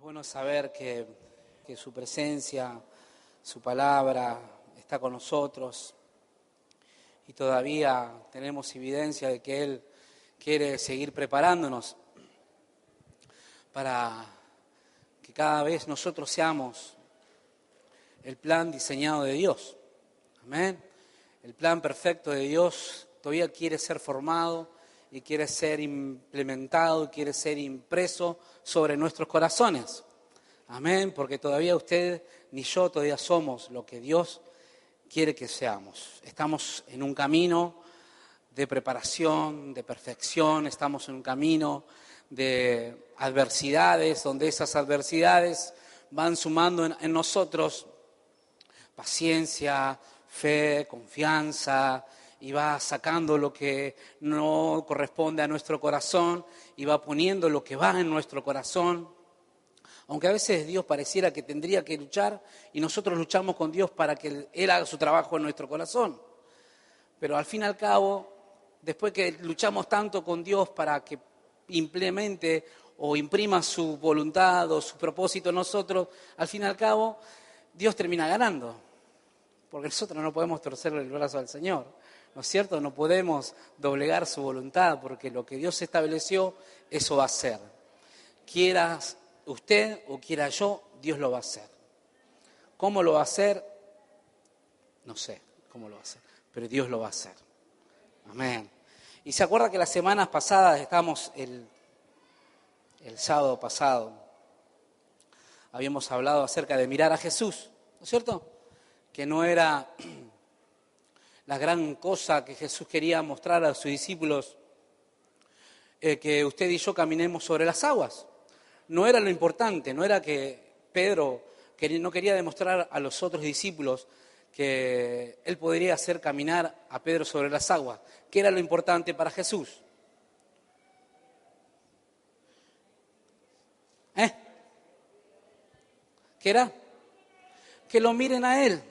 bueno saber que su presencia, su palabra está con nosotros y todavía tenemos evidencia de que Él quiere seguir preparándonos para que cada vez nosotros seamos el plan diseñado de Dios. Amén. El plan perfecto de Dios todavía quiere ser formado y quiere ser implementado, quiere ser impreso sobre nuestros corazones. Amén, porque todavía usted ni yo todavía somos lo que Dios quiere que seamos. Estamos en un camino de preparación, de perfección, estamos en un camino de adversidades, donde esas adversidades van sumando en nosotros paciencia, fe, confianza, y va sacando lo que no corresponde a nuestro corazón y va poniendo lo que va en nuestro corazón. Aunque a veces Dios pareciera que tendría que luchar y nosotros luchamos con Dios para que Él haga su trabajo en nuestro corazón. Pero al fin y al cabo, después que luchamos tanto con Dios para que implemente o imprima su voluntad o su propósito en nosotros, al fin y al cabo, Dios termina ganando. Porque nosotros no podemos torcerle el brazo al Señor, ¿no es cierto? No podemos doblegar su voluntad, porque lo que Dios estableció, eso va a ser. Quieras usted o quiera yo, Dios lo va a hacer. ¿Cómo lo va a hacer? No sé cómo lo va a hacer, pero Dios lo va a hacer. Amén. Y se acuerda que las semanas pasadas, estábamos el sábado pasado, habíamos hablado acerca de mirar a Jesús, ¿no es cierto? Que no era la gran cosa que Jesús quería mostrar a sus discípulos, que usted y yo caminemos sobre las aguas. No era lo importante, no era que Pedro no quería demostrar a los otros discípulos que él podría hacer caminar a Pedro sobre las aguas. ¿Qué era lo importante para Jesús? ¿Qué era? Que lo miren a Él.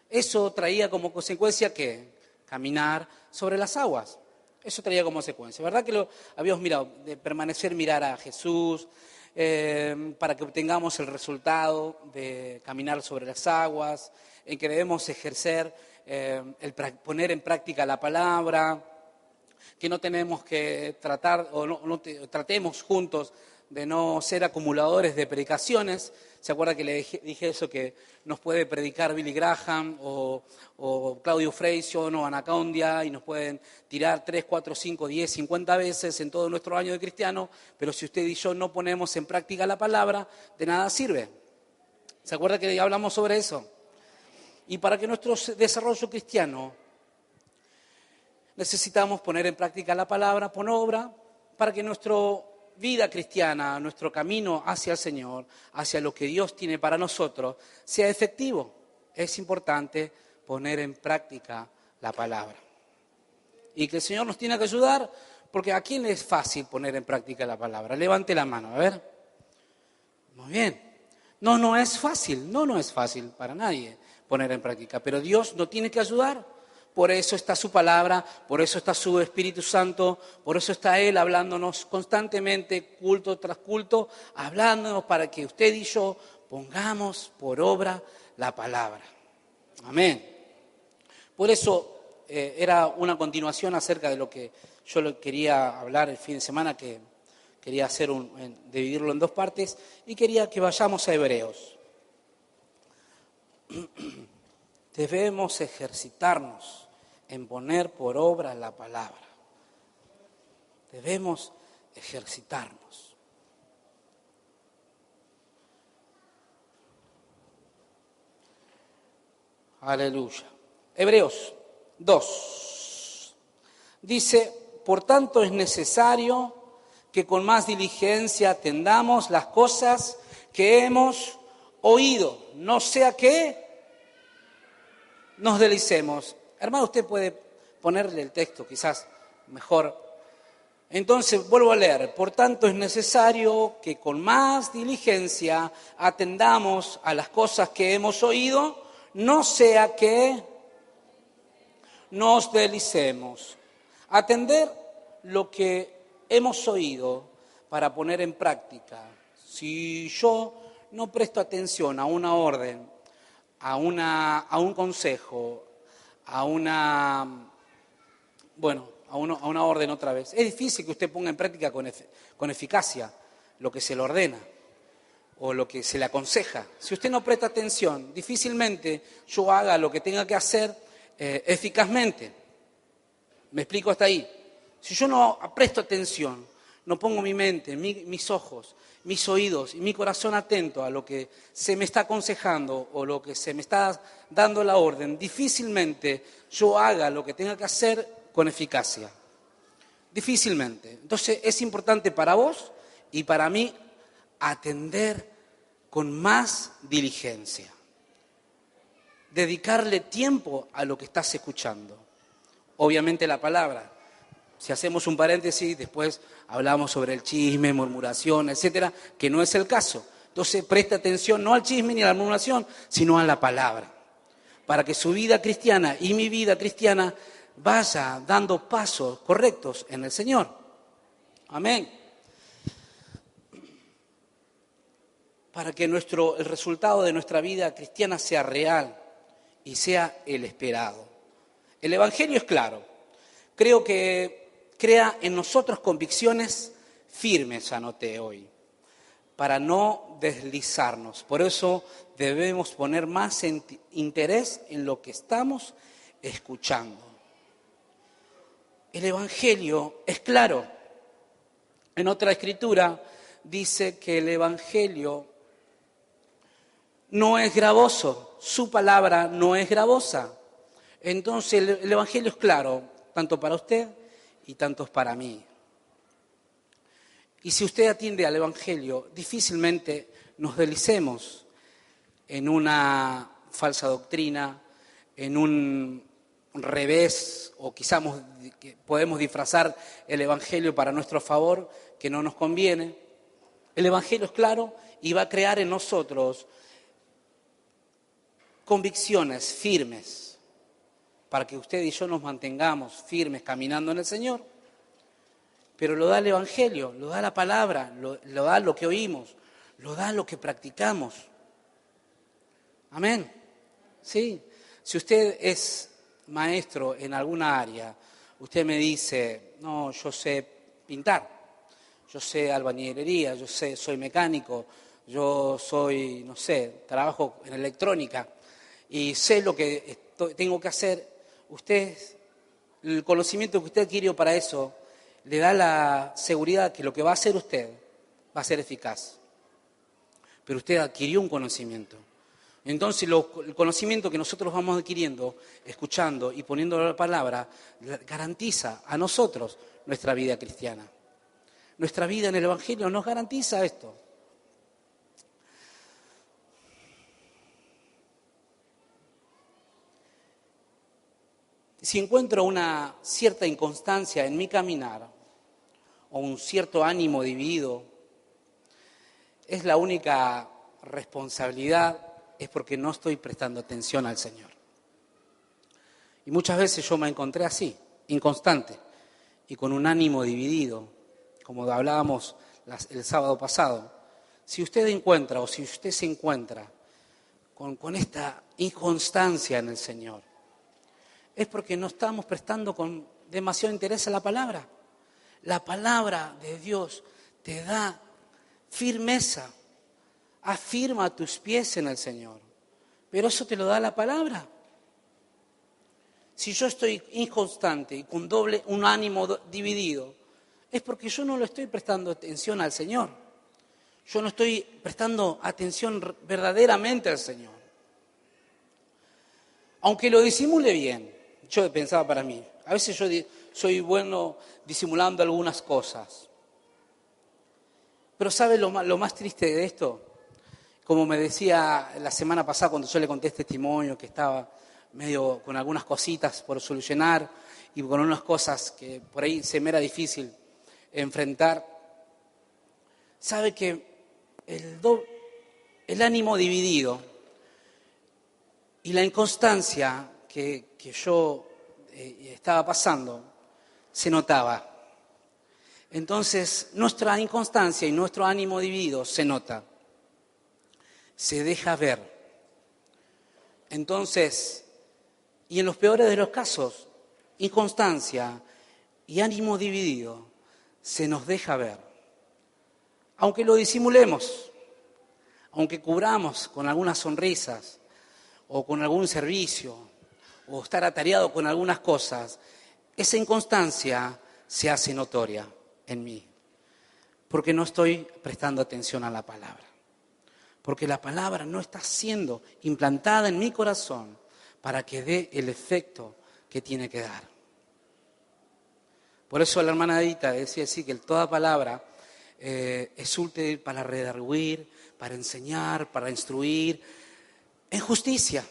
Eso traía como consecuencia que caminar sobre las aguas. Eso traía como consecuencia. ¿Verdad que lo habíamos mirado? De permanecer, mirar a Jesús, para que obtengamos el resultado de caminar sobre las aguas, en que debemos ejercer, poner en práctica la palabra, que no tenemos que tratar, o tratemos juntos de no ser acumuladores de predicaciones. ¿Se acuerda que le dije eso, que nos puede predicar Billy Graham o Claudio Freyson o Anacondia y nos pueden tirar 3, 4, 5, 10, 50 veces en todo nuestro año de cristiano, pero si usted y yo no ponemos en práctica la palabra, de nada sirve? ¿Se acuerda que hablamos sobre eso? Y para que nuestro desarrollo cristiano necesitamos poner en práctica la palabra, poner obra, para que nuestra vida cristiana, nuestro camino hacia el Señor, hacia lo que Dios tiene para nosotros, sea efectivo. Es importante poner en práctica la palabra. Y que el Señor nos tiene que ayudar, porque ¿a quién le es fácil poner en práctica la palabra? Levante la mano, a ver. Muy bien. No es fácil, no es fácil para nadie poner en práctica, pero Dios nos tiene que ayudar. Por eso está su palabra, por eso está su Espíritu Santo, por eso está Él hablándonos constantemente, culto tras culto, hablándonos para que usted y yo pongamos por obra la palabra. Amén. Por eso era una continuación acerca de lo que yo quería hablar el fin de semana, que quería dividirlo en dos partes, y quería que vayamos a Hebreos. Debemos ejercitarnos en poner por obra la palabra. Debemos ejercitarnos. Aleluya. Hebreos 2. Dice, por tanto es necesario que con más diligencia atendamos las cosas que hemos oído, no sea que nos deslicemos. Hermano, usted puede ponerle el texto quizás mejor. Entonces, vuelvo a leer. Por tanto, es necesario que con más diligencia atendamos a las cosas que hemos oído, no sea que nos deslicemos. Atender lo que hemos oído para poner en práctica Si yo no presto atención a una orden, a un consejo, a una orden otra vez, es difícil que usted ponga en práctica con eficacia lo que se le ordena o lo que se le aconseja. Si usted no presta atención, difícilmente yo haga lo que tenga que hacer eficazmente. ¿Me explico hasta ahí? Si yo no presto atención, no pongo mi mente, mis ojos, mis oídos y mi corazón atento a lo que se me está aconsejando o lo que se me está dando la orden, difícilmente yo haga lo que tenga que hacer con eficacia. Difícilmente. Entonces es importante para vos y para mí atender con más diligencia. Dedicarle tiempo a lo que estás escuchando. Obviamente la palabra. Si hacemos un paréntesis, después hablamos sobre el chisme, murmuración, etcétera, que no es el caso. Entonces presta atención no al chisme ni a la murmuración, sino a la palabra. Para que su vida cristiana y mi vida cristiana vaya dando pasos correctos en el Señor. Amén. Para que el resultado de nuestra vida cristiana sea real y sea el esperado. El Evangelio es claro. Creo que crea en nosotros convicciones firmes, anoté hoy, para no deslizarnos. Por eso debemos poner más interés en lo que estamos escuchando. El Evangelio es claro. En otra escritura dice que el Evangelio no es gravoso, su palabra no es gravosa. Entonces el Evangelio es claro, tanto para usted y tanto para mí. Y si usted atiende al Evangelio, difícilmente nos deslicemos en una falsa doctrina, en un revés, o quizás podemos disfrazar el Evangelio para nuestro favor, que no nos conviene. El Evangelio es claro y va a crear en nosotros convicciones firmes para que usted y yo nos mantengamos firmes caminando en el Señor. Pero lo da el Evangelio, lo da la palabra, lo da lo que oímos, lo da lo que practicamos. Amén. Sí. Si usted es maestro en alguna área, usted me dice, no, yo sé pintar, yo sé albañilería, soy mecánico, yo soy, no sé, trabajo en electrónica y sé lo que tengo que hacer. Usted, el conocimiento que usted adquirió para eso, le da la seguridad que lo que va a hacer usted va a ser eficaz. Pero usted adquirió un conocimiento. Entonces, el conocimiento que nosotros vamos adquiriendo, escuchando y poniendo la palabra, garantiza a nosotros nuestra vida cristiana. Nuestra vida en el Evangelio nos garantiza esto. Si encuentro una cierta inconstancia en mi caminar o un cierto ánimo dividido, es la única responsabilidad, es porque no estoy prestando atención al Señor. Y muchas veces yo me encontré así, inconstante y con un ánimo dividido, como hablábamos el sábado pasado. Si usted encuentra o si usted se encuentra con esta inconstancia en el Señor, es porque no estamos prestando con demasiado interés a la palabra. La palabra de Dios te da firmeza, afirma tus pies en el Señor. Pero eso te lo da la palabra. Si yo estoy inconstante y con un ánimo dividido, es porque yo no le estoy prestando atención al Señor. Yo no estoy prestando atención verdaderamente al Señor. Aunque lo disimule bien. Yo pensaba para mí, a veces yo soy bueno disimulando algunas cosas. Pero ¿sabe lo más triste de esto? Como me decía la semana pasada cuando yo le conté este testimonio, que estaba medio con algunas cositas por solucionar y con unas cosas que por ahí se me era difícil enfrentar. ¿Sabe que el ánimo dividido y la inconstancia que yo estaba pasando, se notaba. Entonces, nuestra inconstancia y nuestro ánimo dividido se nota, se deja ver. Entonces, y en los peores de los casos, inconstancia y ánimo dividido se nos deja ver. Aunque lo disimulemos, aunque cubramos con algunas sonrisas o con algún servicio o estar atareado con algunas cosas, esa inconstancia se hace notoria en mí, porque no estoy prestando atención a la palabra, porque la palabra no está siendo implantada en mi corazón para que dé el efecto que tiene que dar. Por eso la hermana Edita decía así, que toda palabra es útil para redarguir, para enseñar, para instruir, en justicia.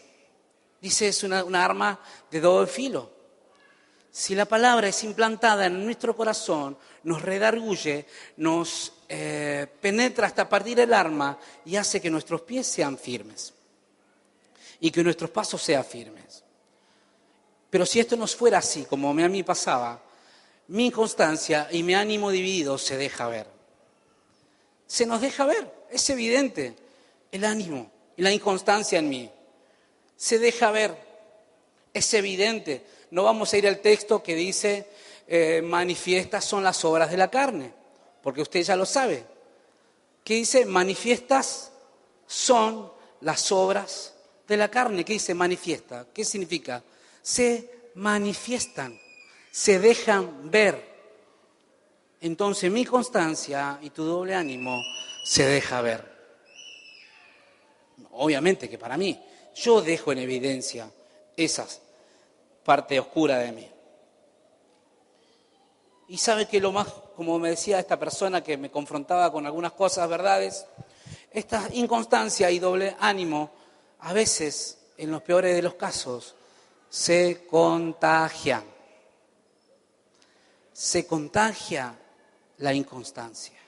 Dice, es una arma de doble filo. Si la palabra es implantada en nuestro corazón, nos redarguye, nos penetra hasta partir el alma y hace que nuestros pies sean firmes y que nuestros pasos sean firmes. Pero si esto no fuera así, como a mí pasaba, mi inconstancia y mi ánimo dividido se deja ver. Se nos deja ver, es evidente, el ánimo y la inconstancia en mí. Se deja ver, es evidente. No vamos a ir al texto que dice, manifiestas son las obras de la carne, porque usted ya lo sabe. ¿Qué dice? Manifiestas son las obras de la carne. ¿Qué dice manifiesta? ¿Qué significa? Se manifiestan, se dejan ver. Entonces mi constancia y tu doble ánimo se deja ver. Obviamente que para mí, yo dejo en evidencia esas parte oscura de mí. Y sabe que lo más, como me decía esta persona que me confrontaba con algunas cosas, verdades, esta inconstancia y doble ánimo, a veces, en los peores de los casos, se contagian. Se contagia la inconstancia.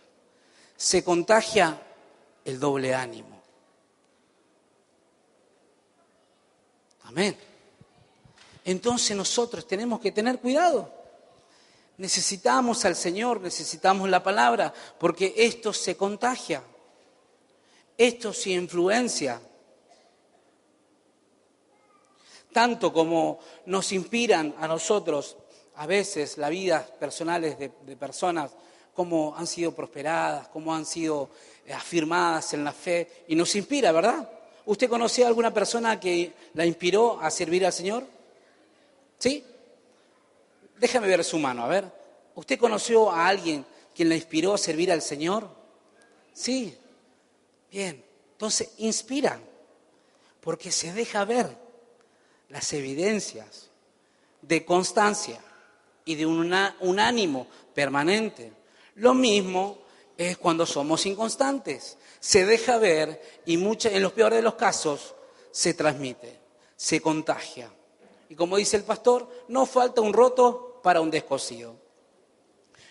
Se contagia el doble ánimo. Amén. Entonces nosotros tenemos que tener cuidado. Necesitamos al Señor, necesitamos la palabra, porque esto se contagia, esto se influencia. Tanto como nos inspiran a nosotros, a veces, las vidas personales de personas, cómo han sido prosperadas, cómo han sido afirmadas en la fe, y nos inspira, ¿verdad? ¿Usted conocía a alguna persona que la inspiró a servir al Señor? ¿Sí? Déjame ver su mano, a ver. ¿Usted conoció a alguien quien la inspiró a servir al Señor? Sí. Bien. Entonces, inspiran, porque se deja ver las evidencias de constancia y de un ánimo permanente. Lo mismo es cuando somos inconstantes. Se deja ver y en los peores de los casos se transmite, se contagia. Y como dice el pastor, no falta un roto para un descosido.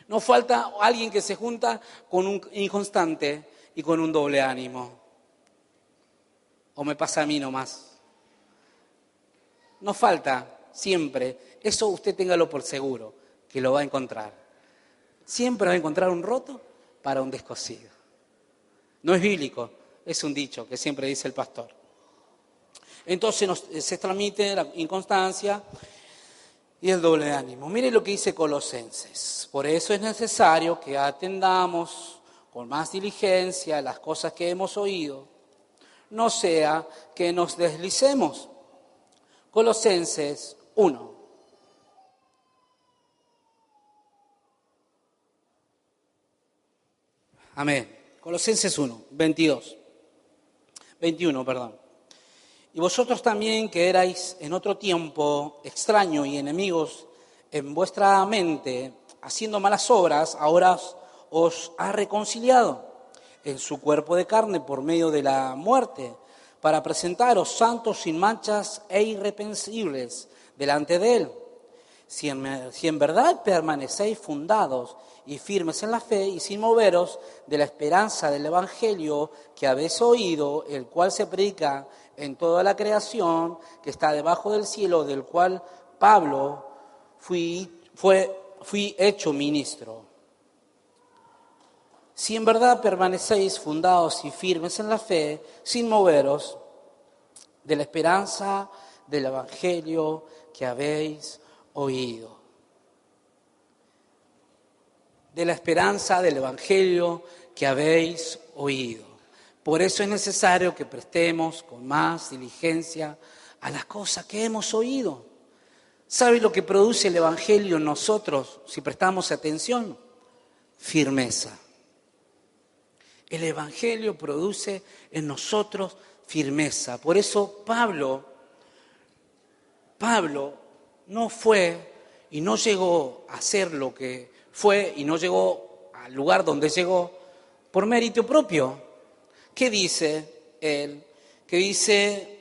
No falta alguien que se junta con un inconstante y con un doble ánimo. ¿O me pasa a mí nomás? No falta siempre. Eso usted téngalo por seguro, que lo va a encontrar. Siempre va a encontrar un roto para un descosido. No es bíblico, es un dicho que siempre dice el pastor. Entonces se transmite la inconstancia y el doble ánimo. Mire lo que dice Colosenses. Por eso es necesario que atendamos con más diligencia las cosas que hemos oído, no sea que nos deslicemos. Colosenses 1. Amén. Colosenses 1, 21, perdón. Y vosotros también, que erais en otro tiempo extraños y enemigos en vuestra mente, haciendo malas obras, ahora os ha reconciliado en su cuerpo de carne por medio de la muerte, para presentaros santos, sin manchas e irreprensibles delante de Él. Si en verdad permanecéis fundados y firmes en la fe y sin moveros de la esperanza del Evangelio que habéis oído, el cual se predica en toda la creación que está debajo del cielo, del cual Pablo fui hecho ministro. si en verdad permanecéis fundados y firmes en la fe, sin moveros de la esperanza del Evangelio que habéis oído. De la esperanza del Evangelio que habéis oído. Por eso es necesario que prestemos con más diligencia a las cosas que hemos oído. ¿Sabe lo que produce el Evangelio en nosotros si prestamos atención? Firmeza. El Evangelio produce en nosotros firmeza. Por eso Pablo no fue y no llegó a ser lo que fue y no llegó al lugar donde llegó por mérito propio. ¿Qué dice él? Que dice,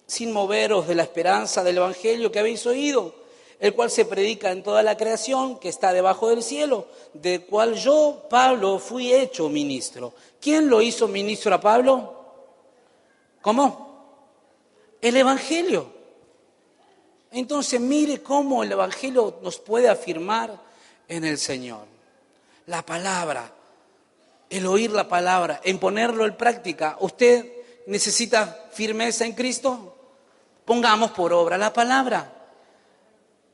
sin moveros de la esperanza del Evangelio que habéis oído, el cual se predica en toda la creación que está debajo del cielo, del cual yo, Pablo, fui hecho ministro. ¿Quién lo hizo ministro a Pablo? ¿Cómo? El Evangelio. Entonces mire cómo el Evangelio nos puede afirmar en el Señor. La palabra, el oír la palabra, en ponerlo en práctica. ¿Usted necesita firmeza en Cristo? Pongamos por obra la palabra.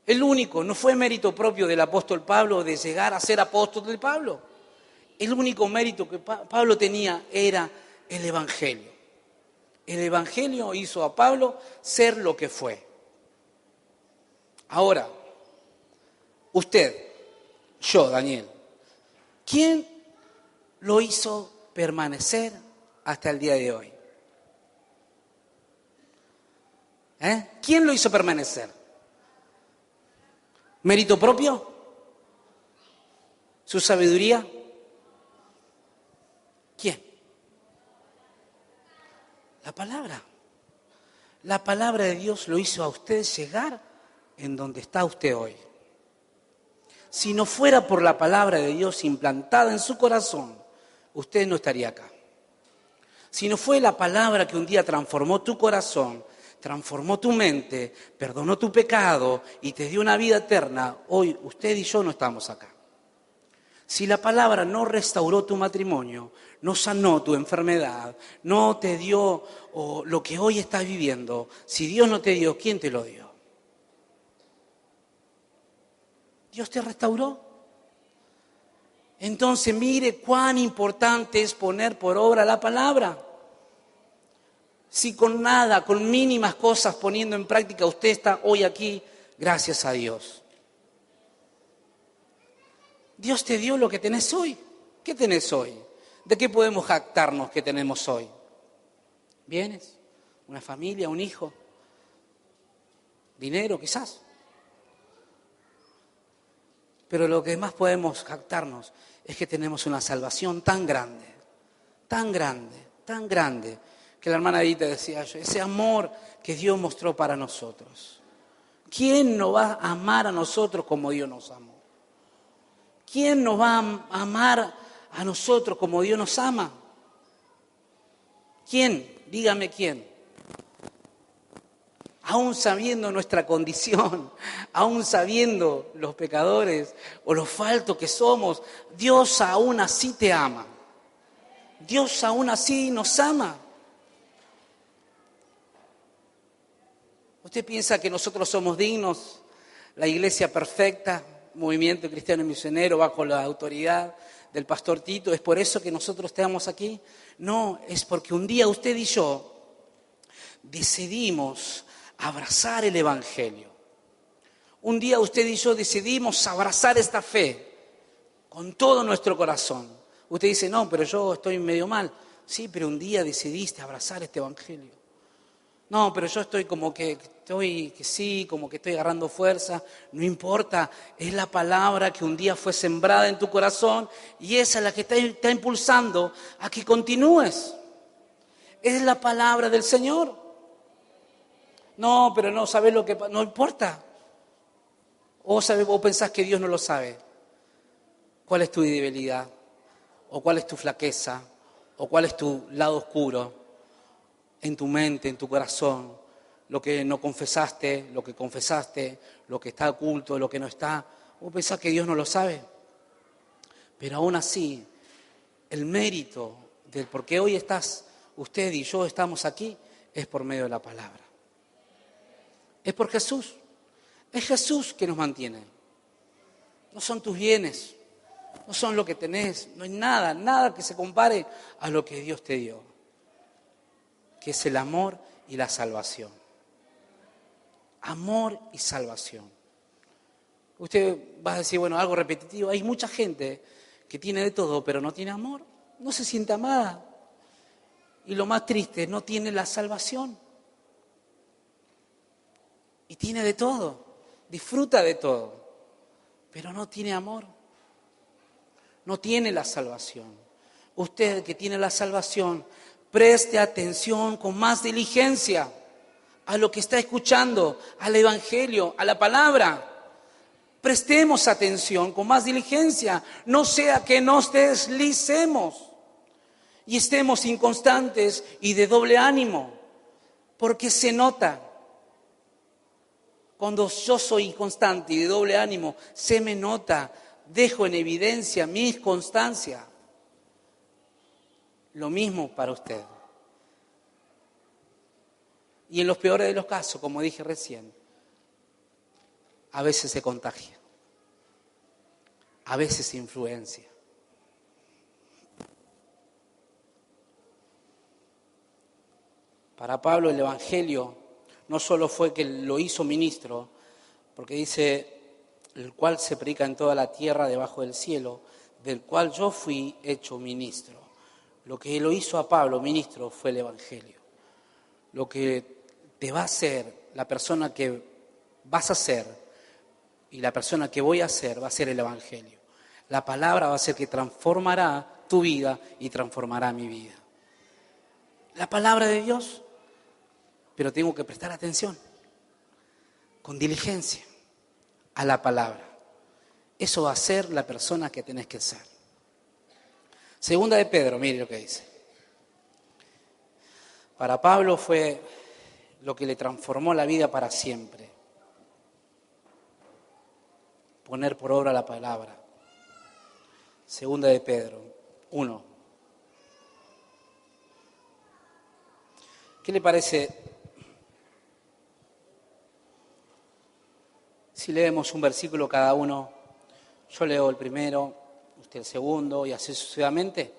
El único, no fue mérito propio del apóstol Pablo de llegar a ser apóstol de Pablo. El único mérito que Pablo tenía era el Evangelio. El Evangelio hizo a Pablo ser lo que fue. Ahora, usted, yo, Daniel, ¿quién lo hizo permanecer hasta el día de hoy? ¿Quién lo hizo permanecer? ¿Mérito propio? ¿Su sabiduría? ¿Quién? La palabra. La palabra de Dios lo hizo a usted llegar en donde está usted hoy. Si no fuera por la palabra de Dios implantada en su corazón, usted no estaría acá. Si no fue la palabra que un día transformó tu corazón, transformó tu mente, perdonó tu pecado y te dio una vida eterna, hoy usted y yo no estamos acá. Si la palabra no restauró tu matrimonio, no sanó tu enfermedad, no te dio lo que hoy estás viviendo, si Dios no te dio, ¿quién te lo dio? Dios te restauró. Entonces mire cuán importante es poner por obra la palabra. Si con nada, con mínimas cosas poniendo en práctica, usted está hoy aquí, gracias a Dios. Dios te dio lo que tenés hoy. ¿Qué tenés hoy? ¿De qué podemos jactarnos que tenemos hoy? ¿Bienes? ¿Una familia? ¿Un hijo? ¿Dinero quizás? Pero lo que más podemos jactarnos es que tenemos una salvación tan grande, tan grande, tan grande, que la hermana Edita decía yo, ese amor que Dios mostró para nosotros. ¿Quién nos va a amar a nosotros como Dios nos amó? ¿Quién nos va a amar a nosotros como Dios nos ama? ¿Quién? Dígame quién. Aún sabiendo nuestra condición, aún sabiendo los pecadores o los faltos que somos, Dios aún así te ama. Dios aún así nos ama. ¿Usted piensa que nosotros somos dignos? La iglesia perfecta, movimiento cristiano y misionero bajo la autoridad del pastor Tito, ¿es por eso que nosotros estamos aquí? No, es porque un día usted y yo decidimos abrazar el Evangelio. Un día usted y yo decidimos abrazar esta fe con todo nuestro corazón. Usted dice, no, pero yo estoy medio mal. Sí, pero un día decidiste abrazar este Evangelio. No, pero yo estoy como que sí, como que estoy agarrando fuerza. No importa, es la palabra que un día fue sembrada en tu corazón y esa es la que te está impulsando a que continúes. Es la palabra del Señor. No, pero no, ¿sabes lo que pasa? No importa. O pensás que Dios no lo sabe. ¿Cuál es tu debilidad? ¿O cuál es tu flaqueza? ¿O cuál es tu lado oscuro? En tu mente, en tu corazón, lo que no confesaste, lo que confesaste, lo que está oculto, lo que no está. ¿O pensás que Dios no lo sabe? Pero aún así, el mérito del por qué hoy usted y yo estamos aquí, es por medio de la palabra. Es por Jesús. Es Jesús que nos mantiene. No son tus bienes, no son lo que tenés, no hay nada que se compare a lo que Dios te dio, que es el amor y la salvación. Amor y salvación. Usted va a decir, bueno, algo repetitivo. Hay mucha gente que tiene de todo, pero no tiene amor. No se siente amada. Y lo más triste, no tiene la salvación. Y tiene de todo. Disfruta de todo. Pero no tiene amor. No tiene la salvación. Usted que tiene la salvación, preste atención con más diligencia a lo que está escuchando, al Evangelio, a la palabra. Prestemos atención con más diligencia, no sea que nos deslicemos y estemos inconstantes y de doble ánimo, porque se nota. Cuando yo soy inconstante y de doble ánimo, se me nota, dejo en evidencia mi inconstancia. Lo mismo para usted. Y en los peores de los casos, como dije recién, a veces se contagia, a veces se influencia. Para Pablo el Evangelio no solo fue que lo hizo ministro, porque dice, el cual se predica en toda la tierra debajo del cielo, del cual yo fui hecho ministro. Lo que lo hizo a Pablo ministro fue el Evangelio. Lo que te va a hacer, la persona que vas a ser y la persona que voy a ser va a ser el Evangelio. La palabra va a ser que transformará tu vida y transformará mi vida. La palabra de Dios, pero tengo que prestar atención, con diligencia, a la palabra. Eso va a ser la persona que tenés que ser. Segunda de Pedro, mire lo que dice. Para Pablo fue lo que le transformó la vida para siempre. Poner por obra la palabra. Segunda de Pedro 1. ¿Qué le parece si leemos un versículo cada uno? Yo leo el primero, usted el segundo y así sucesivamente.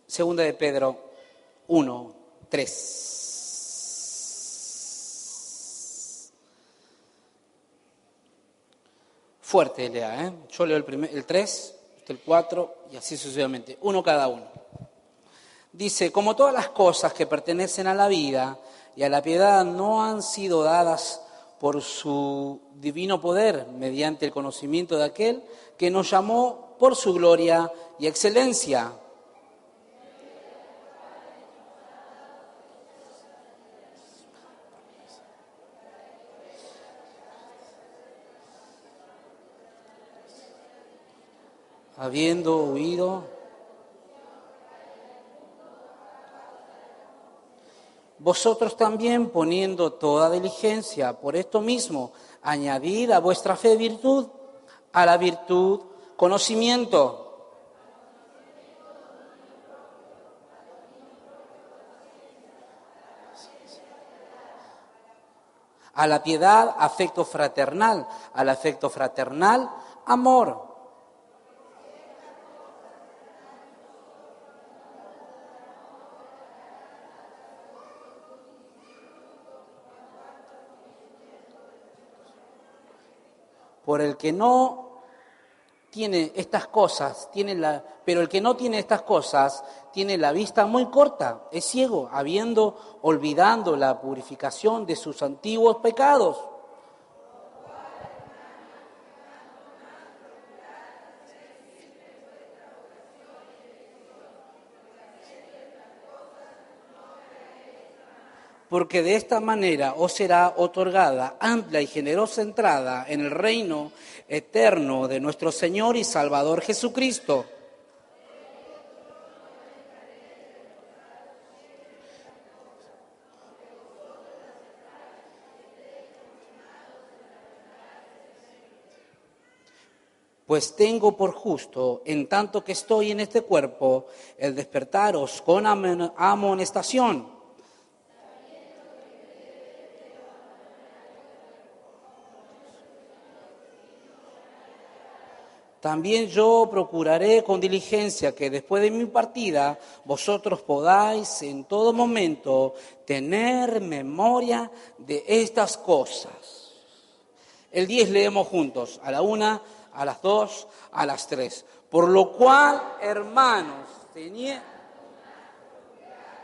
Segunda de Pedro 1, 3. Fuerte lea, ¿eh? Yo leo el 3, usted el 4 y así sucesivamente. Uno cada uno. Dice, como todas las cosas que pertenecen a la vida y a la piedad no han sido dadas por su divino poder mediante el conocimiento de aquel que nos llamó por su gloria y excelencia. Habiendo huido, vosotros también poniendo toda diligencia por esto mismo, añadid a vuestra fe virtud, a la virtud conocimiento, a la piedad afecto fraternal, al afecto fraternal amor. Por el que no tiene estas cosas, pero el que no tiene estas cosas tiene la vista muy corta, es ciego, olvidando la purificación de sus antiguos pecados. Porque de esta manera os será otorgada amplia y generosa entrada en el reino eterno de nuestro Señor y Salvador Jesucristo. Pues tengo por justo, en tanto que estoy en este cuerpo, el despertaros con amonestación. También yo procuraré con diligencia que después de mi partida vosotros podáis en todo momento tener memoria de estas cosas. El 10 leemos juntos, a la 1, a las 2, a las 3. Por lo cual, hermanos,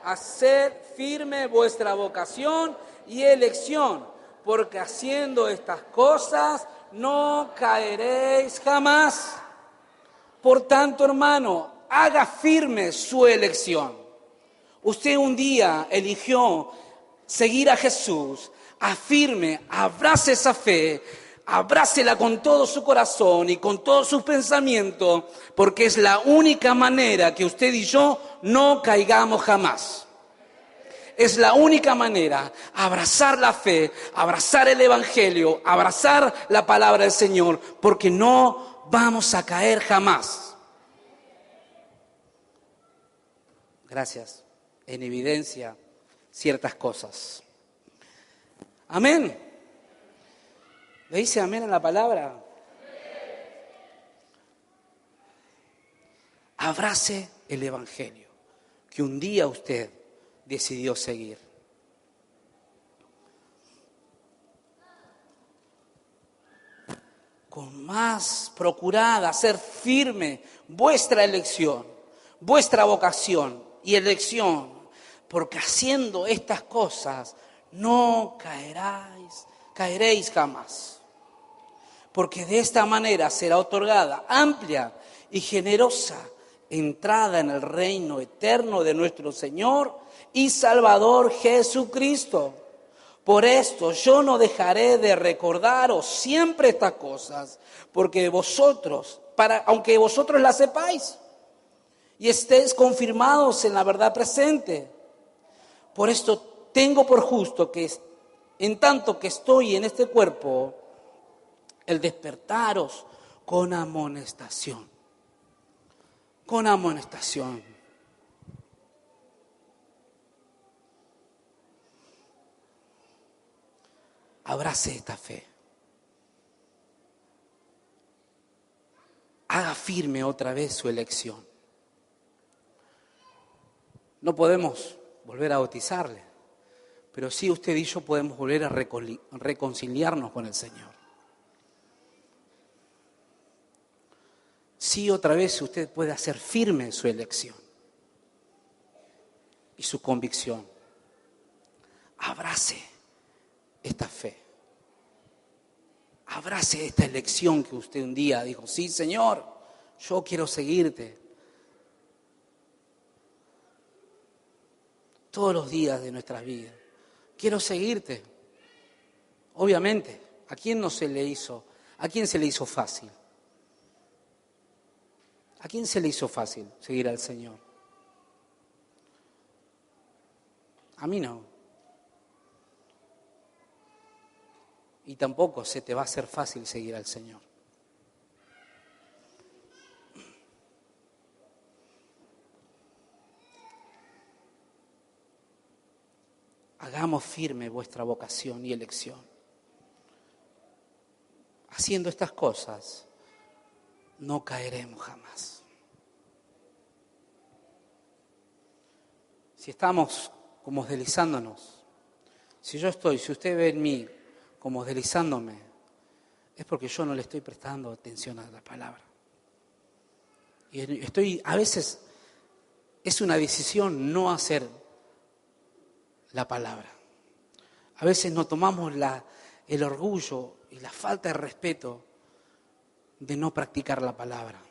hacer firme vuestra vocación y elección, porque haciendo estas cosas no caeréis jamás. Por tanto, hermano, haga firme su elección. Usted un día eligió seguir a Jesús, afirme, abrace esa fe, abrácela con todo su corazón y con todos sus pensamientos, porque es la única manera que usted y yo no caigamos jamás. Es la única manera, abrazar la fe, abrazar el Evangelio, abrazar la palabra del Señor, porque no vamos a caer jamás. Gracias. En evidencia ciertas cosas. Amén. ¿Le dice amén a la palabra? Abrace el Evangelio que un día usted decidió seguir. Con más procurad hacer firme vuestra elección, vuestra vocación y elección, porque haciendo estas cosas no caeréis jamás. Porque de esta manera será otorgada amplia y generosa entrada en el reino eterno de nuestro Señor y Salvador Jesucristo. Por esto yo no dejaré de recordaros siempre estas cosas, porque aunque vosotros las sepáis y estéis confirmados en la verdad presente. Por esto tengo por justo que en tanto que estoy en este cuerpo, el despertaros con amonestación. Con amonestación. Abrace esta fe. Haga firme otra vez su elección. No podemos volver a bautizarle, pero sí usted y yo podemos volver a reconciliarnos con el Señor. Sí, otra vez usted puede hacer firme su elección y su convicción. Abrace esta fe. Abrace esta elección que usted un día dijo, sí, Señor, yo quiero seguirte. Todos los días de nuestras vidas. Quiero seguirte. Obviamente, ¿a quién se le hizo fácil? ¿A quién se le hizo fácil seguir al Señor? A mí no. Y tampoco se te va a hacer fácil seguir al Señor. Hagamos firme vuestra vocación y elección. Haciendo estas cosas, no caeremos jamás. Si estamos como deslizándonos, si usted ve en mí como deslizándome, es porque yo no le estoy prestando atención a la palabra. Y a veces es una decisión no hacer la palabra. A veces no tomamos el orgullo y la falta de respeto de no practicar la palabra.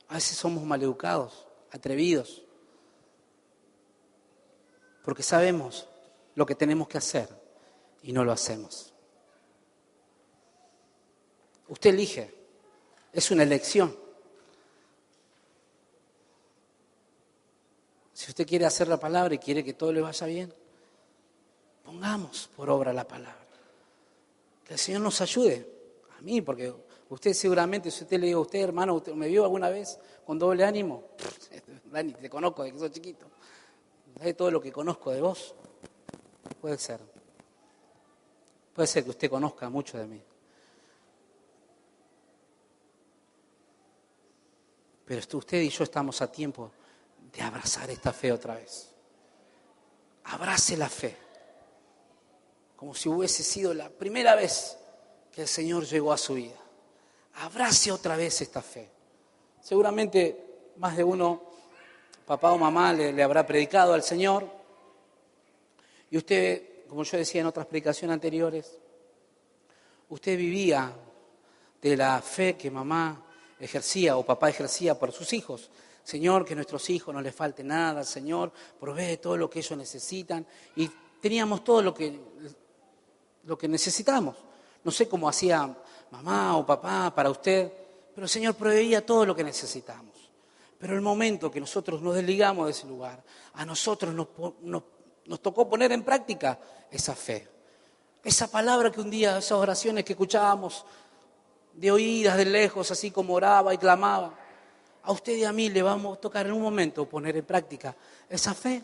A veces somos maleducados, atrevidos, porque sabemos lo que tenemos que hacer y no lo hacemos. Usted elige, es una elección. Si usted quiere hacer la palabra y quiere que todo le vaya bien, pongamos por obra la palabra. Que el Señor nos ayude, a mí, porque Usted seguramente, si usted le digo a usted, hermano, ¿usted me vio alguna vez con doble ánimo? Dani, te conozco desde que sos chiquito. ¿Sabes todo lo que conozco de vos? Puede ser. Puede ser que usted conozca mucho de mí. Pero usted y yo estamos a tiempo de abrazar esta fe otra vez. Abrace la fe. Como si hubiese sido la primera vez que el Señor llegó a su vida. Abrace otra vez esta fe. Seguramente más de uno, papá o mamá, le habrá predicado al Señor. Y usted, como yo decía en otras predicaciones anteriores, usted vivía de la fe que mamá ejercía o papá ejercía por sus hijos. Señor, que a nuestros hijos no les falte nada. Señor, provee todo lo que ellos necesitan. Y teníamos todo lo que necesitamos. No sé cómo hacía mamá o papá para usted, pero el Señor proveía todo lo que necesitamos. Pero el momento que nosotros nos desligamos de ese lugar, a nosotros nos tocó poner en práctica esa fe. Esa palabra que un día, esas oraciones que escuchábamos de oídas, de lejos, así como oraba y clamaba, a usted y a mí le vamos a tocar en un momento poner en práctica esa fe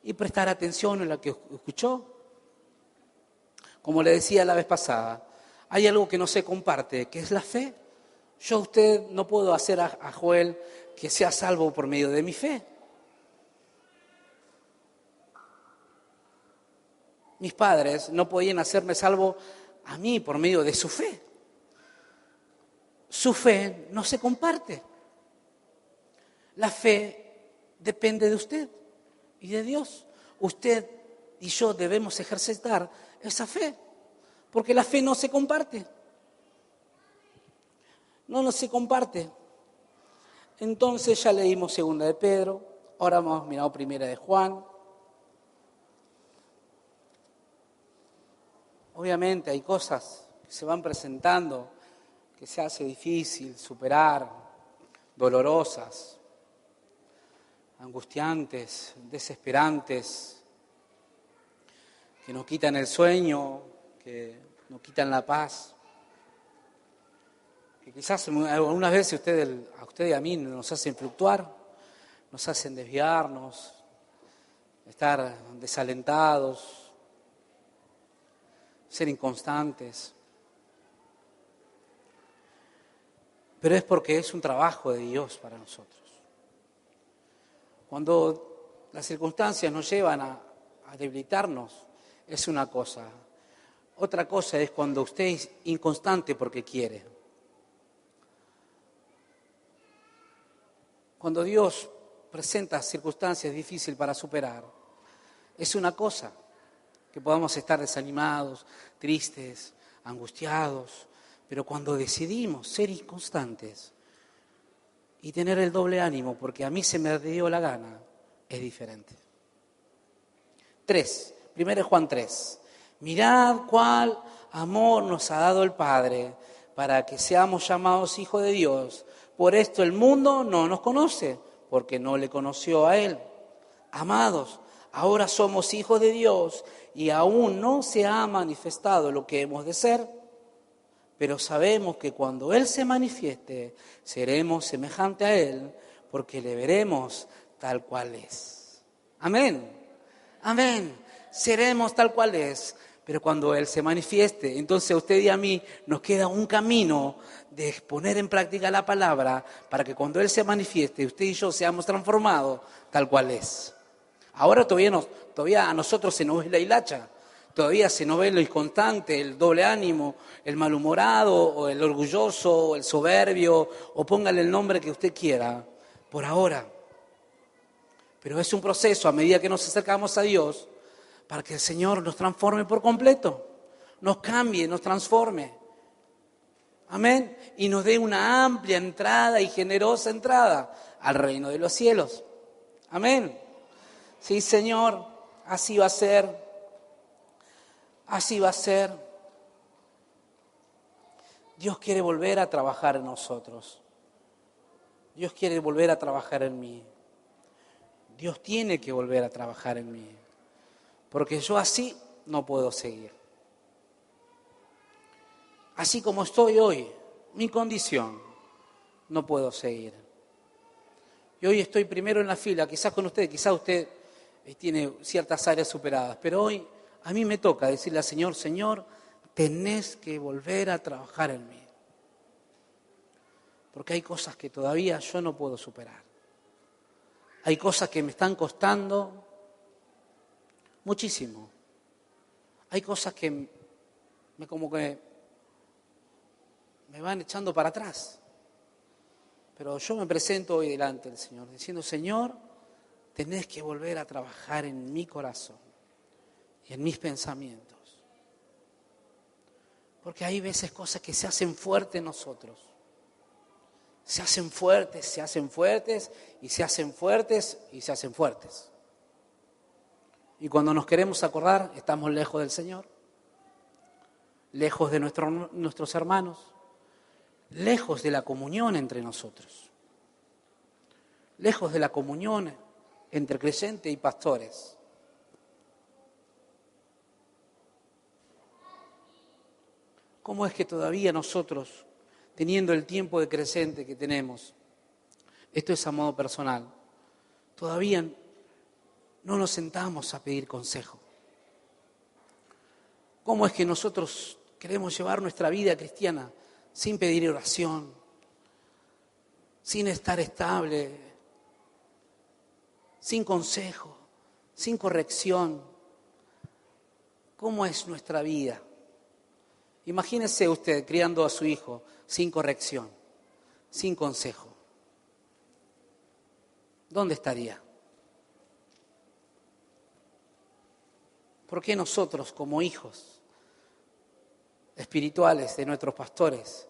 y prestar atención en la que escuchó. Como le decía la vez pasada, hay algo que no se comparte, que es la fe. Yo a usted no puedo hacer a Joel que sea salvo por medio de mi fe. Mis padres no podían hacerme salvo a mí por medio de su fe. Su fe no se comparte. La fe depende de usted y de Dios. Usted y yo debemos ejercitar esa fe, porque la fe no se comparte. No se comparte. Entonces ya leímos segunda de Pedro, ahora hemos mirado primera de Juan. Obviamente hay cosas que se van presentando que se hace difícil superar, dolorosas, angustiantes, desesperantes, que nos quitan el sueño, que nos quitan la paz, que quizás algunas veces a usted y a mí nos hacen fluctuar, nos hacen desviarnos, estar desalentados, ser inconstantes. Pero es porque es un trabajo de Dios para nosotros. Cuando las circunstancias nos llevan a debilitarnos, es una cosa. Otra cosa es cuando usted es inconstante porque quiere. Cuando Dios presenta circunstancias difíciles para superar, es una cosa que podamos estar desanimados, tristes, angustiados, pero cuando decidimos ser inconstantes y tener el doble ánimo, porque a mí se me dio la gana, es diferente. 1 Juan 3. Mirad cuál amor nos ha dado el Padre para que seamos llamados hijos de Dios. Por esto el mundo no nos conoce, porque no le conoció a Él. Amados, ahora somos hijos de Dios y aún no se ha manifestado lo que hemos de ser, pero sabemos que cuando Él se manifieste, seremos semejantes a Él, porque le veremos tal cual es. Amén. Amén. Seremos tal cual es. Pero cuando Él se manifieste, entonces a usted y a mí nos queda un camino de poner en práctica la palabra para que cuando Él se manifieste, usted y yo seamos transformados tal cual es. Ahora todavía a nosotros se nos ve la hilacha, todavía se nos ve lo inconstante, el doble ánimo, el malhumorado, o el orgulloso, o el soberbio, o póngale el nombre que usted quiera, por ahora. Pero es un proceso a medida que nos acercamos a Dios para que el Señor nos transforme por completo, nos cambie, nos transforme. Amén. Y nos dé una amplia entrada y generosa entrada al reino de los cielos. Amén. Sí, Señor, así va a ser. Así va a ser. Dios quiere volver a trabajar en nosotros. Dios quiere volver a trabajar en mí. Dios tiene que volver a trabajar en mí. Porque yo así no puedo seguir. Así como estoy hoy, mi condición, no puedo seguir. Y hoy estoy primero en la fila, quizás con usted, quizás usted tiene ciertas áreas superadas, pero hoy a mí me toca decirle al Señor, Señor, tenés que volver a trabajar en mí. Porque hay cosas que todavía yo no puedo superar. Hay cosas que me están costando muchísimo. Hay cosas que como que me van echando para atrás. Pero yo me presento hoy delante del Señor, diciendo, Señor, tenés que volver a trabajar en mi corazón y en mis pensamientos. Porque hay veces cosas que se hacen fuertes en nosotros. Se hacen fuertes, se hacen fuertes, y se hacen fuertes, y se hacen fuertes. Y cuando nos queremos acordar, estamos lejos del Señor, lejos de nuestros hermanos, lejos de la comunión entre nosotros, lejos de la comunión entre creyentes y pastores. ¿Cómo es que todavía nosotros, teniendo el tiempo de creyente que tenemos, esto es a modo personal, todavía no nos sentamos a pedir consejo? ¿Cómo es que nosotros queremos llevar nuestra vida cristiana sin pedir oración, sin estar estable, sin consejo, sin corrección? ¿Cómo es nuestra vida? Imagínese usted criando a su hijo sin corrección, sin consejo. ¿Dónde estaría? ¿Por qué nosotros, como hijos espirituales de nuestros pastores,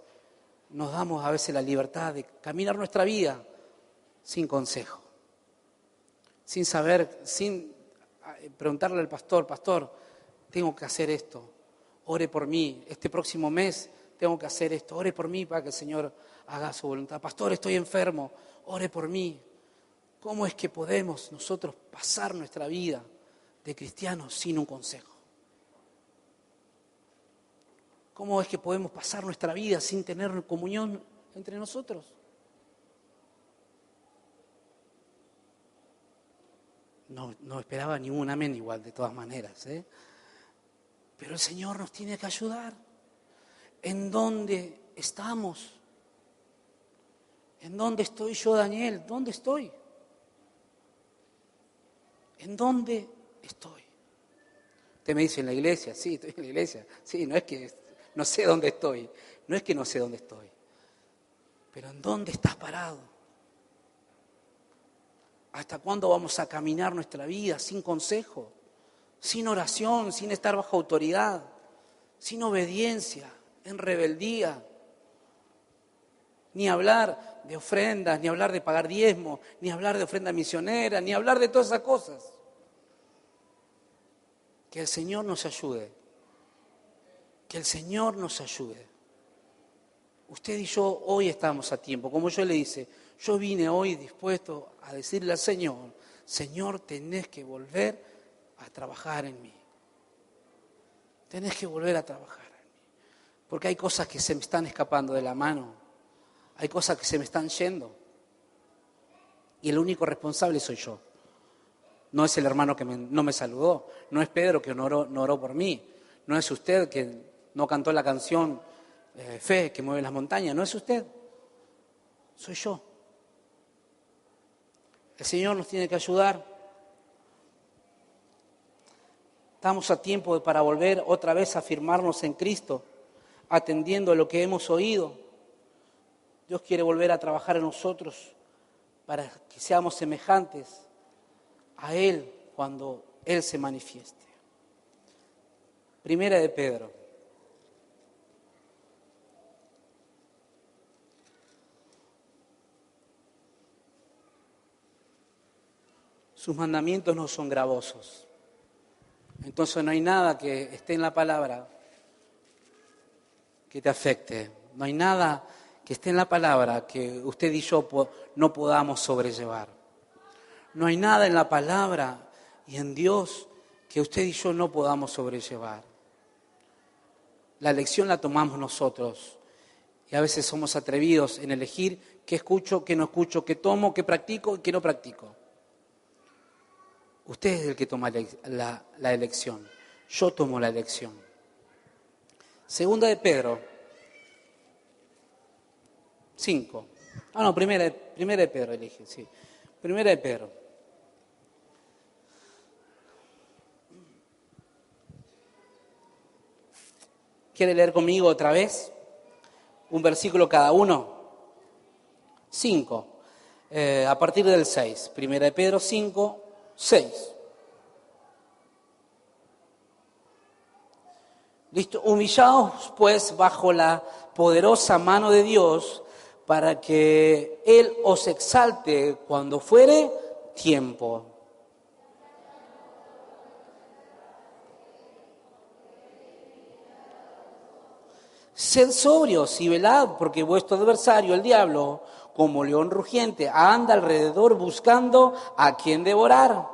nos damos a veces la libertad de caminar nuestra vida sin consejo? Sin saber, sin preguntarle al pastor, pastor, tengo que hacer esto, ore por mí, este próximo mes tengo que hacer esto, ore por mí para que el Señor haga su voluntad. Pastor, estoy enfermo, ore por mí. ¿Cómo es que podemos nosotros pasar nuestra vida de cristianos sin un consejo? ¿Cómo es que podemos pasar nuestra vida sin tener comunión entre nosotros? No esperaba ni un amén igual, de todas maneras, ¿eh? Pero el Señor nos tiene que ayudar. ¿En dónde estamos? ¿En dónde estoy yo, Daniel? ¿Dónde estoy? ¿En dónde estoy? Usted me dice, en la iglesia. Sí, estoy en la iglesia. Sí, no es que no sé dónde estoy. No es que no sé dónde estoy. Pero ¿en dónde estás parado? ¿Hasta cuándo vamos a caminar nuestra vida sin consejo? Sin oración, sin estar bajo autoridad, sin obediencia, en rebeldía. Ni hablar de ofrendas, ni hablar de pagar diezmo, ni hablar de ofrenda misionera, ni hablar de todas esas cosas. Que el Señor nos ayude. Que el Señor nos ayude. Usted y yo hoy estamos a tiempo. Como yo le dice, yo vine hoy dispuesto a decirle al Señor, Señor, tenés que volver a trabajar en mí. Tenés que volver a trabajar en mí. Porque hay cosas que se me están escapando de la mano. Hay cosas que se me están yendo. Y el único responsable soy yo. No es el hermano que no me saludó. No es Pedro que no oró por mí. No es usted que no cantó la canción Fe que mueve las montañas. No es usted. Soy yo. El Señor nos tiene que ayudar. Estamos a tiempo para volver otra vez a afirmarnos en Cristo, atendiendo a lo que hemos oído. Dios quiere volver a trabajar en nosotros para que seamos semejantes a Él cuando Él se manifieste. Primera de Pedro. Sus mandamientos no son gravosos. Entonces no hay nada que esté en la palabra que te afecte. No hay nada que esté en la palabra que usted y yo no podamos sobrellevar. No hay nada en la palabra y en Dios que usted y yo no podamos sobrellevar. La lección la tomamos nosotros Y a veces somos atrevidos en elegir qué escucho, qué no escucho, qué tomo, qué practico y qué no practico. Usted es el que toma la elección. Yo tomo la elección. Segunda de Pedro 5. Primera de Pedro elige, sí. Primera de Pedro. ¿Quiere leer conmigo otra vez? Un versículo cada uno. 5. A partir del 6. Primera de Pedro 5, 6. Listo. Humillaos pues bajo la poderosa mano de Dios para que Él os exalte cuando fuere tiempo. Sed sobrios y velad, porque vuestro adversario, el diablo, como león rugiente, anda alrededor buscando a quien devorar.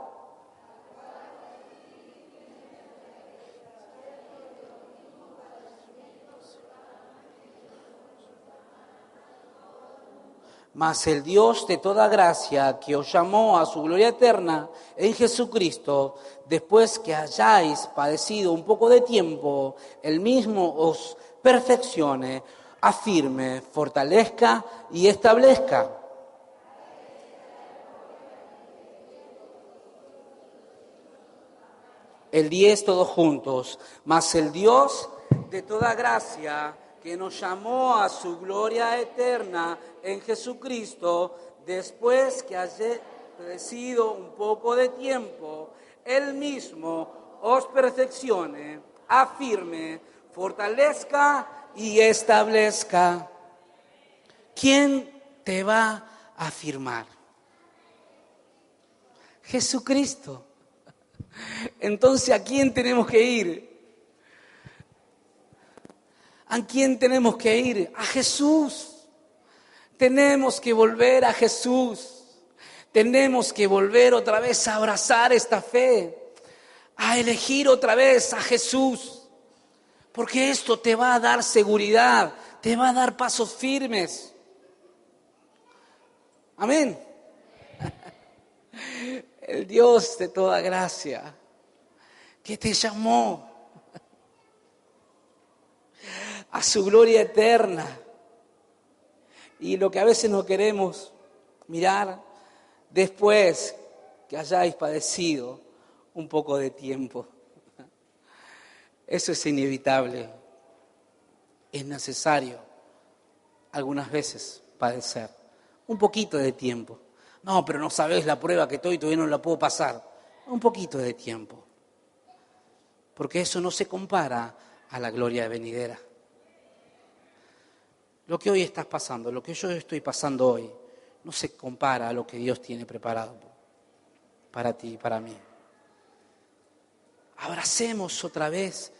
Mas el Dios de toda gracia, que os llamó a su gloria eterna en Jesucristo, después que hayáis padecido un poco de tiempo, Él mismo os perfeccione, afirme, fortalezca y establezca. El 10 todos juntos. Mas el Dios de toda gracia, que nos llamó a su gloria eterna en Jesucristo, después que haya padecido un poco de tiempo, Él mismo os perfeccione, afirme, fortalezca y establezca. ¿Quién te va a afirmar? Jesucristo. Entonces, ¿a quién tenemos que ir? ¿A quién tenemos que ir? A Jesús. Tenemos que volver a Jesús. Tenemos que volver otra vez a abrazar esta fe, a elegir otra vez a Jesús. Porque esto te va a dar seguridad, te va a dar pasos firmes. Amén. El Dios de toda gracia, que te llamó a su gloria eterna. Y lo que a veces no queremos mirar, después que hayáis padecido un poco de tiempo. Eso es inevitable. Es necesario algunas veces padecer un poquito de tiempo. No, pero no sabés la prueba que estoy, todavía no la puedo pasar. Un poquito de tiempo. Porque eso no se compara a la gloria venidera. Lo que hoy estás pasando, lo que yo estoy pasando hoy, no se compara a lo que Dios tiene preparado para ti y para mí. Abracemos otra vez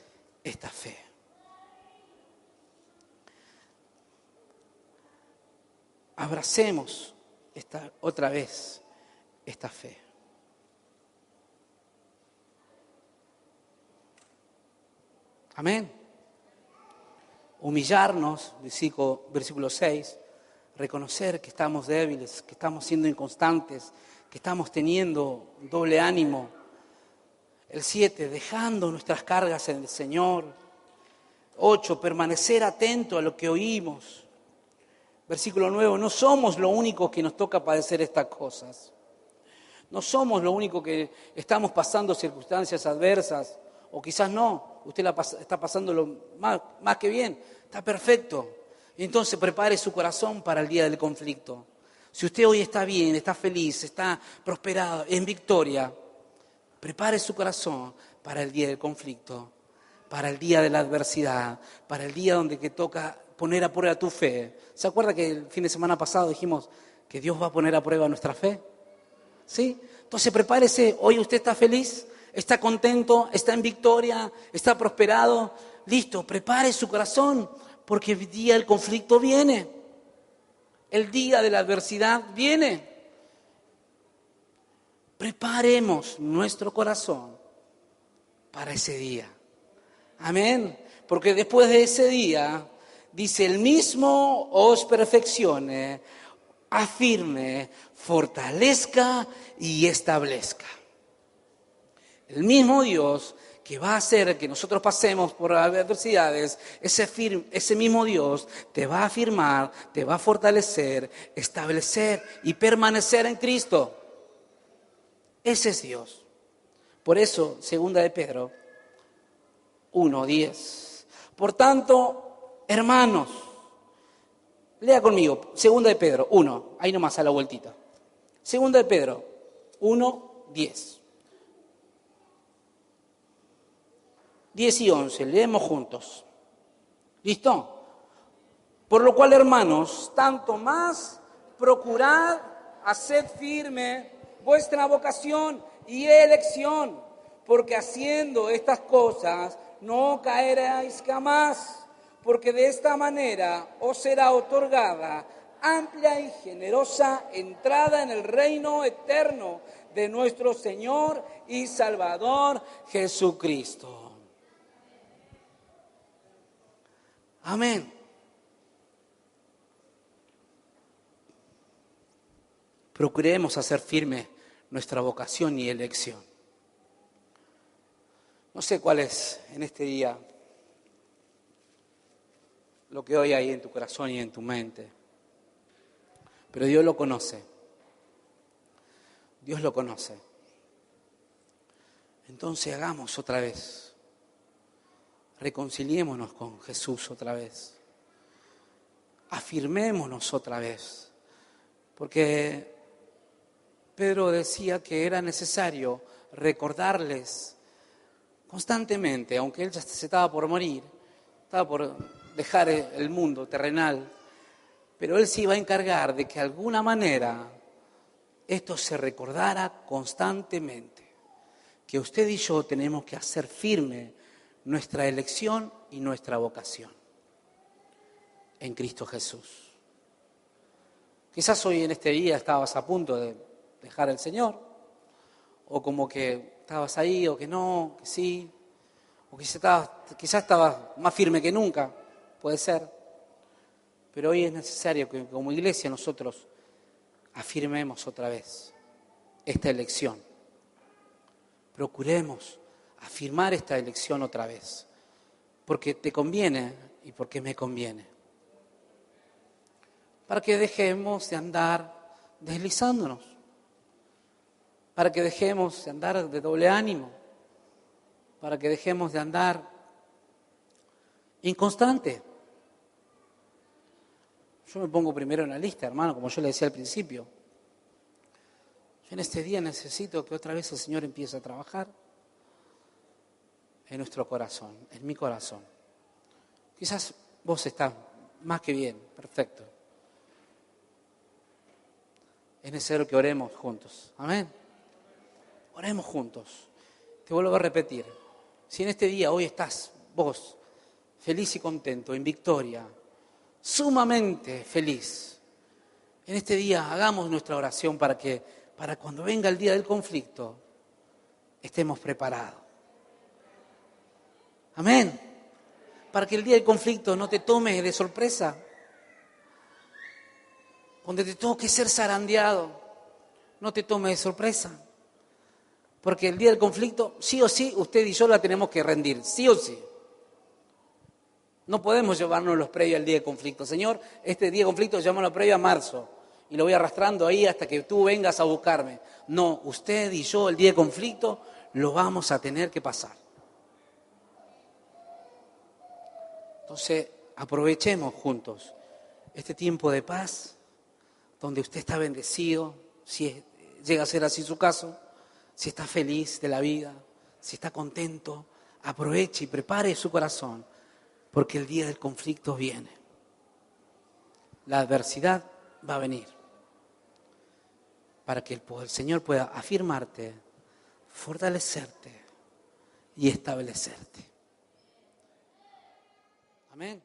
esta fe. Abracemos otra vez esta fe. Amén. Humillarnos, versículo 6, reconocer que estamos débiles, que estamos siendo inconstantes, que estamos teniendo doble ánimo. El 7, dejando nuestras cargas en el Señor. 8, permanecer atento a lo que oímos. Versículo 9, no somos lo único que nos toca padecer estas cosas. No somos lo único que estamos pasando circunstancias adversas, o quizás no, usted está pasándolo más que bien, está perfecto. Y entonces prepare su corazón para el día del conflicto. Si usted hoy está bien, está feliz, está prosperado, en victoria, prepare su corazón para el día del conflicto, para el día de la adversidad, para el día donde que toca poner a prueba tu fe. ¿Se acuerda que el fin de semana pasado dijimos que Dios va a poner a prueba nuestra fe? ¿Sí? Entonces prepárese, hoy usted está feliz, está contento, está en victoria, está prosperado. Listo, prepare su corazón, porque el día del conflicto viene. El día de la adversidad viene. Preparemos nuestro corazón para ese día. Amén. Porque después de ese día Dice, el mismo os perfeccione, afirme, fortalezca y establezca. El mismo Dios que va a hacer que nosotros pasemos por adversidades, ese mismo Dios te va a afirmar, te va a fortalecer, establecer y permanecer en Cristo. Ese es Dios. Por eso, 2 de Pedro 1:10. Por tanto, hermanos, lea conmigo, 2 de Pedro 1, ahí nomás a la vueltita. 2 de Pedro 1:10. 10 y 11, leemos juntos. ¿Listo? Por lo cual, hermanos, tanto más procurad haced firme vuestra vocación y elección, porque haciendo estas cosas no caeréis jamás, porque de esta manera os será otorgada amplia y generosa entrada en el reino eterno de nuestro Señor y Salvador Jesucristo. Amén. Procuremos hacer firme nuestra vocación y elección. No sé cuál es en este día lo que hoy hay en tu corazón y en tu mente, pero Dios lo conoce. Dios lo conoce. Entonces hagamos otra vez. Reconciliémonos con Jesús otra vez. Afirmémonos otra vez. Porque Pedro decía que era necesario recordarles constantemente, aunque él ya se estaba por morir, estaba por dejar el mundo terrenal, pero él se iba a encargar de que de alguna manera esto se recordara constantemente. Que usted y yo tenemos que hacer firme nuestra elección y nuestra vocación en Cristo Jesús. Quizás hoy en este día estabas a punto de dejar al Señor, o como que estabas ahí, o que no, que sí, o quizás estabas más firme que nunca, puede ser. Pero hoy es necesario que como iglesia nosotros afirmemos otra vez esta elección. Procuremos afirmar esta elección otra vez, porque te conviene y porque me conviene. Para que dejemos de andar deslizándonos, para que dejemos de andar de doble ánimo, para que dejemos de andar inconstante. Yo me pongo primero en la lista, hermano, como yo le decía al principio. Yo en este día necesito que otra vez el Señor empiece a trabajar en nuestro corazón, en mi corazón. Quizás vos estás más que bien, perfecto. Es necesario que oremos juntos. Amén. Oremos juntos. Te vuelvo a repetir. Si en este día, hoy estás vos, feliz y contento, en victoria, sumamente feliz, en este día hagamos nuestra oración para cuando venga el día del conflicto, estemos preparados. Amén. Para que el día del conflicto no te tome de sorpresa. Donde te toque ser zarandeado, no te tome de sorpresa. Porque el día del conflicto, sí o sí, usted y yo la tenemos que rendir, sí o sí. No podemos llevarnos los previos al día del conflicto. Señor, este día de conflicto llámalo previo a marzo. Y lo voy arrastrando ahí hasta que tú vengas a buscarme. No, usted y yo el día de conflicto lo vamos a tener que pasar. Entonces, aprovechemos juntos este tiempo de paz, donde usted está bendecido, si llega a ser así su caso, si está feliz de la vida, si está contento, aproveche y prepare su corazón, porque el día del conflicto viene. La adversidad va a venir, para que el Señor pueda afirmarte, fortalecerte y establecerte. Amén.